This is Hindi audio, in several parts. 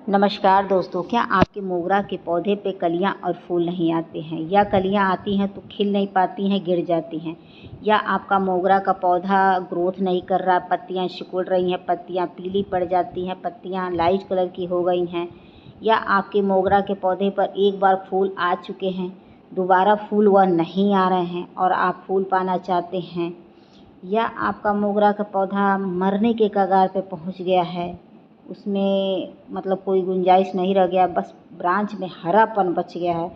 नमस्कार दोस्तों, क्या आपके मोगरा के पौधे पे कलियां और फूल नहीं आते हैं, या कलियां आती हैं तो खिल नहीं पाती हैं, गिर जाती हैं, या आपका मोगरा का पौधा ग्रोथ नहीं कर रहा, पत्तियां सिकुड़ रही हैं, पत्तियां पीली पड़ जाती हैं, पत्तियां लाइट कलर की हो गई हैं, या आपके मोगरा के पौधे पर एक बार फूल आ चुके हैं, दोबारा फूल वह नहीं आ रहे हैं और आप फूल पाना चाहते हैं, या आपका मोगरा का पौधा मरने के कगार पे पहुंच गया है, उसमें मतलब कोई गुंजाइश नहीं रह गया, बस ब्रांच में हरापन बच गया है,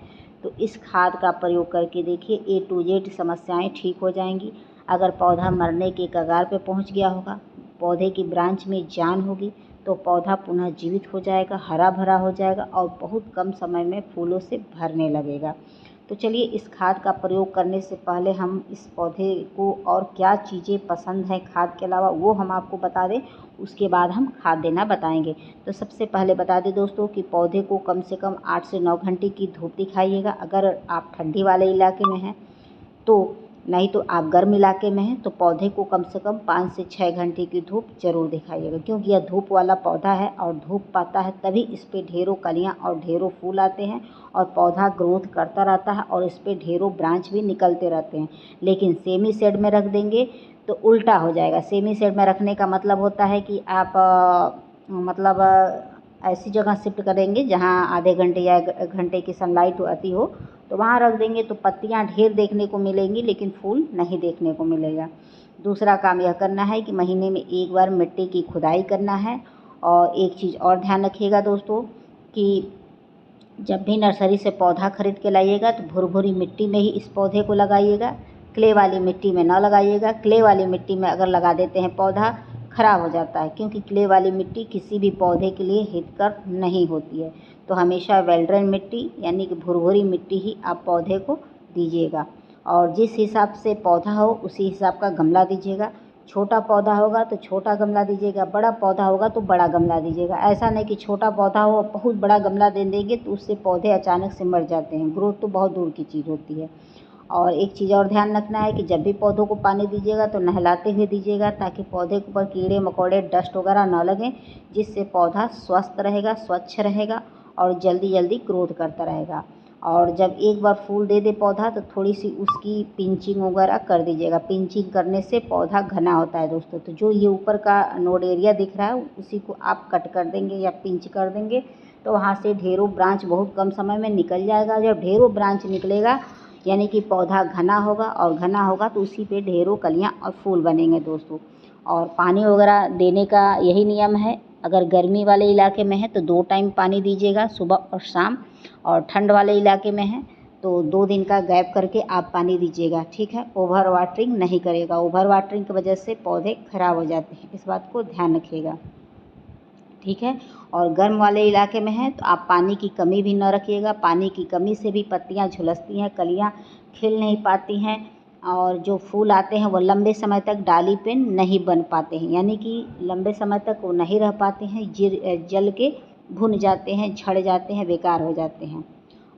तो इस खाद का प्रयोग करके देखिए A to Z समस्याएं ठीक हो जाएंगी। अगर पौधा मरने के कगार पे पहुंच गया होगा, पौधे की ब्रांच में जान होगी, तो पौधा पुनः जीवित हो जाएगा, हरा भरा हो जाएगा और बहुत कम समय में फूलों से भरने लगेगा। तो चलिए, इस खाद का प्रयोग करने से पहले हम इस पौधे को और क्या चीज़ें पसंद हैं खाद के अलावा, वो हम आपको बता दें, उसके बाद हम खाद देना बताएंगे। तो सबसे पहले बता दें दोस्तों कि पौधे को कम से कम 8 से 9 घंटे की धूप दिखाइएगा। अगर आप ठंडी वाले इलाके में हैं तो, नहीं तो आप गर्म इलाके में हैं तो पौधे को कम से कम 5 से 6 घंटे की धूप ज़रूर दिखाइएगा, क्योंकि यह धूप वाला पौधा है और धूप पाता है तभी इस पर ढेरों कलियां और ढेरों फूल आते हैं और पौधा ग्रोथ करता रहता है और इस पर ढेरों ब्रांच भी निकलते रहते हैं। लेकिन सेमी शेड में रख देंगे तो उल्टा हो जाएगा। सेमी शेड में रखने का मतलब होता है कि आप ऐसी जगह शिफ्ट करेंगे जहाँ आधे घंटे या घंटे की सनलाइट आती हो, तो वहाँ रख देंगे तो पत्तियाँ ढेर देखने को मिलेंगी लेकिन फूल नहीं देखने को मिलेगा। दूसरा काम यह करना है कि महीने में एक बार मिट्टी की खुदाई करना है। और एक चीज़ और ध्यान रखिएगा दोस्तों कि जब भी नर्सरी से पौधा खरीद के लाइएगा तो भुरभुरी मिट्टी में ही इस पौधे को लगाइएगा, क्ले वाली मिट्टी में ना लगाइएगा। क्ले वाली मिट्टी में अगर लगा देते हैं पौधा खराब हो जाता है, क्योंकि क्ले वाली मिट्टी किसी भी पौधे के लिए हितकर नहीं होती है। तो हमेशा वेल ड्रेन मिट्टी यानी कि भुरभुरी मिट्टी ही आप पौधे को दीजिएगा, और जिस हिसाब से पौधा हो उसी हिसाब का गमला दीजिएगा। छोटा पौधा होगा तो छोटा गमला दीजिएगा, बड़ा पौधा होगा तो बड़ा गमला दीजिएगा। ऐसा नहीं कि छोटा पौधा हो और बहुत बड़ा गमला दे देंगे तो उससे पौधे अचानक से मर जाते हैं, ग्रोथ तो बहुत दूर की चीज़ होती है। और एक चीज़ और ध्यान रखना है कि जब भी पौधों को पानी दीजिएगा तो नहलाते हुए दीजिएगा, ताकि पौधे के ऊपर कीड़े मकोड़े डस्ट वगैरह ना लगें, जिससे पौधा स्वस्थ रहेगा, स्वच्छ रहेगा और जल्दी जल्दी ग्रोथ करता रहेगा। और जब एक बार फूल दे दे पौधा तो थोड़ी सी उसकी पिंचिंग वगैरह कर दीजिएगा। पिंचिंग करने से पौधा घना होता है दोस्तों। तो जो ये ऊपर का नोड एरिया दिख रहा है उसी को आप कट कर देंगे या पिंच कर देंगे, तो वहाँ से ढेरों ब्रांच बहुत कम समय में निकल जाएगा। जब ढेरों ब्रांच निकलेगा यानी कि पौधा घना होगा, और घना होगा तो उसी पे ढेरों कलियाँ और फूल बनेंगे दोस्तों। और पानी वगैरह देने का यही नियम है। अगर गर्मी वाले इलाके में है तो 2 टाइम पानी दीजिएगा, सुबह और शाम। और ठंड वाले इलाके में है तो 2 दिन का गैप करके आप पानी दीजिएगा, ठीक है। ओवर वाटरिंग नहीं करेगा, ओवर वाटरिंग की वजह से पौधे खराब हो जाते हैं, इस बात को ध्यान रखिएगा, ठीक है। और गर्म वाले इलाके में है तो आप पानी की कमी भी न रखिएगा। पानी की कमी से भी पत्तियां झुलसती हैं, कलियां खिल नहीं पाती हैं, और जो फूल आते हैं वो लंबे समय तक डाली पे नहीं बन पाते हैं, यानी कि लंबे समय तक वो नहीं रह पाते हैं, जल के भुन जाते हैं, झड़ जाते हैं, बेकार हो जाते हैं।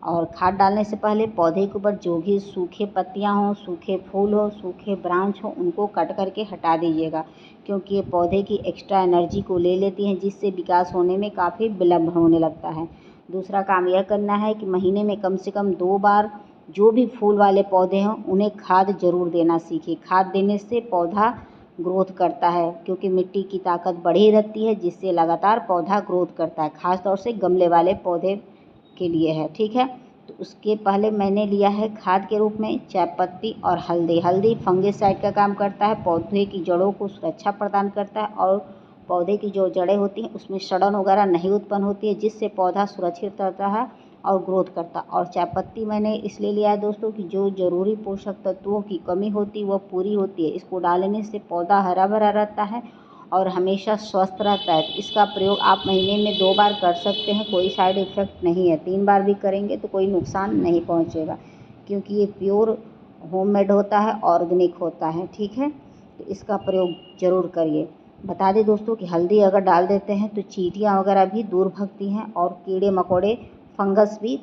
और खाद डालने से पहले पौधे के ऊपर जो भी सूखे पत्तियां हों, सूखे फूल हो, सूखे ब्रांच हो, उनको कट करके हटा दीजिएगा, क्योंकि ये पौधे की एक्स्ट्रा एनर्जी को ले लेती हैं, जिससे विकास होने में काफ़ी विलम्ब होने लगता है। दूसरा काम यह करना है कि महीने में कम से कम 2 बार जो भी फूल वाले पौधे हों उन्हें खाद ज़रूर देना सीखिए। खाद देने से पौधा ग्रोथ करता है, क्योंकि मिट्टी की ताकत बढ़ी रहती है, जिससे लगातार पौधा ग्रोथ करता है। ख़ास तौर से गमले वाले पौधे के लिए है, ठीक है। तो उसके पहले मैंने लिया है खाद के रूप में चायपत्ती और हल्दी। हल्दी फंगिसाइड का काम करता है, पौधे की जड़ों को सुरक्षा प्रदान करता है, और पौधे की जो जड़ें होती हैं उसमें सड़न वगैरह नहीं उत्पन्न होती है, जिससे पौधा सुरक्षित रहता है और ग्रोथ करता है। और चायपत्ती मैंने इसलिए लिया है दोस्तों कि जो ज़रूरी पोषक तत्वों की कमी होती है वह पूरी होती है। इसको डालने से पौधा हरा भरा रहता है और हमेशा स्वस्थ रहता है। तो इसका प्रयोग आप महीने में 2 बार कर सकते हैं, कोई साइड इफ़ेक्ट नहीं है। 3 बार भी करेंगे तो कोई नुकसान नहीं पहुंचेगा, क्योंकि ये प्योर होममेड होता है, ऑर्गेनिक होता है, ठीक है। तो इसका प्रयोग ज़रूर करिए। बता दें दोस्तों कि हल्दी अगर डाल देते हैं तो चींटियाँ वगैरह भी दूर भगती हैं, और कीड़े मकोड़े फंगस भी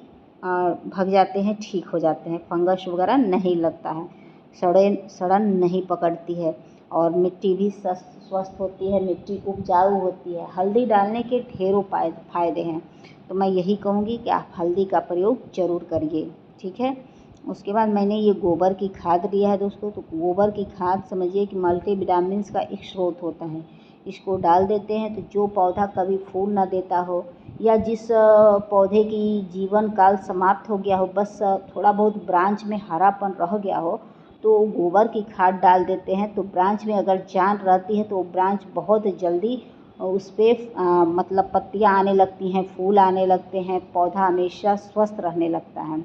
भग जाते हैं, ठीक हो जाते हैं, फंगस वगैरह नहीं लगता है, सड़न नहीं पकड़ती है। और मिट्टी भी स्वस्थ होती है, मिट्टी उपजाऊ होती है। हल्दी डालने के ढेरों फ़ायदे हैं, तो मैं यही कहूँगी कि आप हल्दी का प्रयोग ज़रूर करिए। ठीक है। उसके बाद मैंने ये गोबर की खाद लिया है दोस्तों। तो गोबर की खाद समझिए कि मल्टीविटामिन्स का एक स्रोत होता है। इसको डाल देते हैं तो जो पौधा कभी फूल ना देता हो या जिस पौधे की जीवन काल समाप्त हो गया हो, बस थोड़ा बहुत ब्रांच में हरापन रह गया हो, तो गोबर की खाद डाल देते हैं तो ब्रांच में अगर जान रहती है तो वो ब्रांच बहुत जल्दी उस पर मतलब पत्तियाँ आने लगती हैं, फूल आने लगते हैं, पौधा हमेशा स्वस्थ रहने लगता है,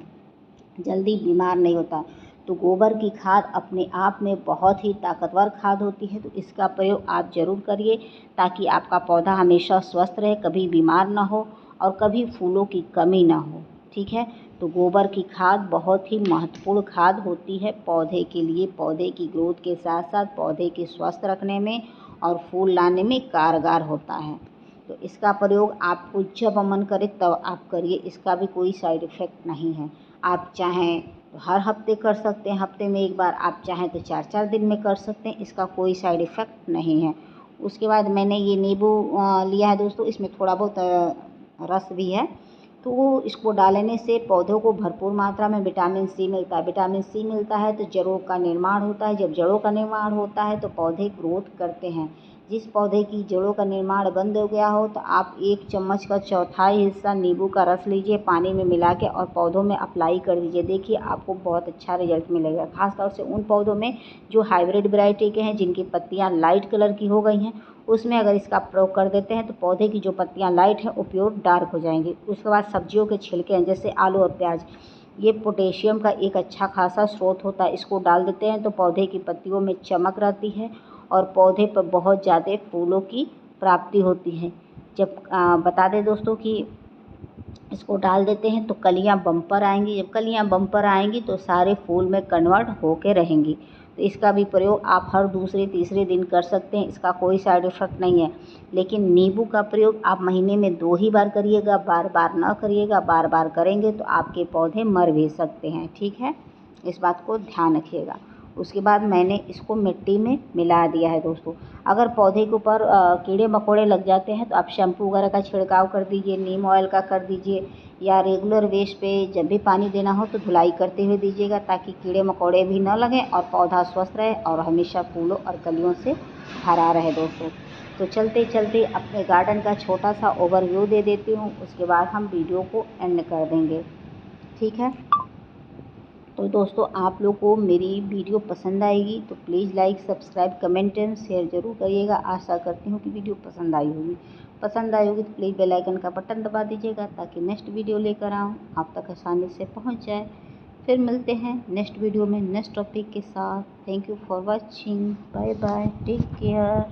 जल्दी बीमार नहीं होता। तो गोबर की खाद अपने आप में बहुत ही ताकतवर खाद होती है, तो इसका प्रयोग आप ज़रूर करिए ताकि आपका पौधा हमेशा स्वस्थ रहे, कभी बीमार ना हो और कभी फूलों की कमी ना हो। ठीक है। तो गोबर की खाद बहुत ही महत्वपूर्ण खाद होती है पौधे के लिए, पौधे की ग्रोथ के साथ साथ पौधे के स्वस्थ रखने में और फूल लाने में कारगर होता है। तो इसका प्रयोग आपको जब मन करे तब आप करिए, इसका भी कोई साइड इफ़ेक्ट नहीं है। आप चाहें तो हर हफ्ते कर सकते हैं, हफ्ते में एक बार, आप चाहें तो 4-4 दिन में कर सकते हैं, इसका कोई साइड इफ़ेक्ट नहीं है। उसके बाद मैंने ये नींबू लिया है दोस्तों, इसमें थोड़ा बहुत रस भी है, तो इसको डालने से पौधों को भरपूर मात्रा में विटामिन सी मिलता है। विटामिन सी मिलता है तो जड़ों का निर्माण होता है, जब जड़ों का निर्माण होता है तो पौधे ग्रोथ करते हैं। जिस पौधे की जड़ों का निर्माण बंद हो गया हो तो आप 1 चम्मच का चौथाई हिस्सा नींबू का रस लीजिए, पानी में मिला के और पौधों में अप्लाई कर दीजिए। देखिए आपको बहुत अच्छा रिजल्ट मिलेगा। खासतौर से उन पौधों में जो हाइब्रिड वैरायटी के हैं, जिनकी पत्तियां लाइट कलर की हो गई हैं, उसमें अगर इसका प्रयोग कर देते हैं तो पौधे की जो पत्तियां लाइट हैं वो प्योर डार्क हो जाएंगी। उसके बाद सब्जियों के छिलके हैं जैसे आलू और प्याज, ये पोटेशियम का एक अच्छा खासा स्रोत होता है। इसको डाल देते हैं तो पौधे की पत्तियों में चमक रहती है और पौधे पर बहुत ज़्यादा फूलों की प्राप्ति होती है। जब बता दें दोस्तों कि इसको डाल देते हैं तो कलियां बम्पर आएंगी, जब कलियां बम्पर आएंगी तो सारे फूल में कन्वर्ट होके रहेंगी। तो इसका भी प्रयोग आप हर दूसरे तीसरे दिन कर सकते हैं, इसका कोई साइड इफ़ेक्ट नहीं है। लेकिन नींबू का प्रयोग आप महीने में 2 ही बार करिएगा, बार बार ना करिएगा। बार बार करेंगे तो आपके पौधे मर भी सकते हैं। ठीक है, इस बात को ध्यान रखिएगा। उसके बाद मैंने इसको मिट्टी में मिला दिया है दोस्तों। अगर पौधे के ऊपर कीड़े मकोड़े लग जाते हैं तो आप शैम्पू वगैरह का छिड़काव कर दीजिए, नीम ऑयल का कर दीजिए, या रेगुलर बेस पे जब भी पानी देना हो तो धुलाई करते हुए दीजिएगा, ताकि कीड़े मकोड़े भी न लगें और पौधा स्वस्थ रहे और हमेशा फूलों और कलियों से भरा रहे दोस्तों। तो चलते चलते अपने गार्डन का छोटा सा ओवरव्यू दे देती हूँ, उसके बाद हम वीडियो को एंड कर देंगे। ठीक है। तो दोस्तों आप लोग को मेरी वीडियो पसंद आएगी तो please like, subscribe, comment and share ज़रूर करिएगा। आशा करती हूँ कि वीडियो पसंद आई होगी। पसंद आई होगी तो प्लीज़ बेल आइकन का बटन दबा दीजिएगा ताकि नेक्स्ट वीडियो लेकर आऊँ आप तक आसानी से पहुँच जाए। फिर मिलते हैं नेक्स्ट वीडियो में नेक्स्ट टॉपिक के साथ। Thank you for watching. Bye bye, take care.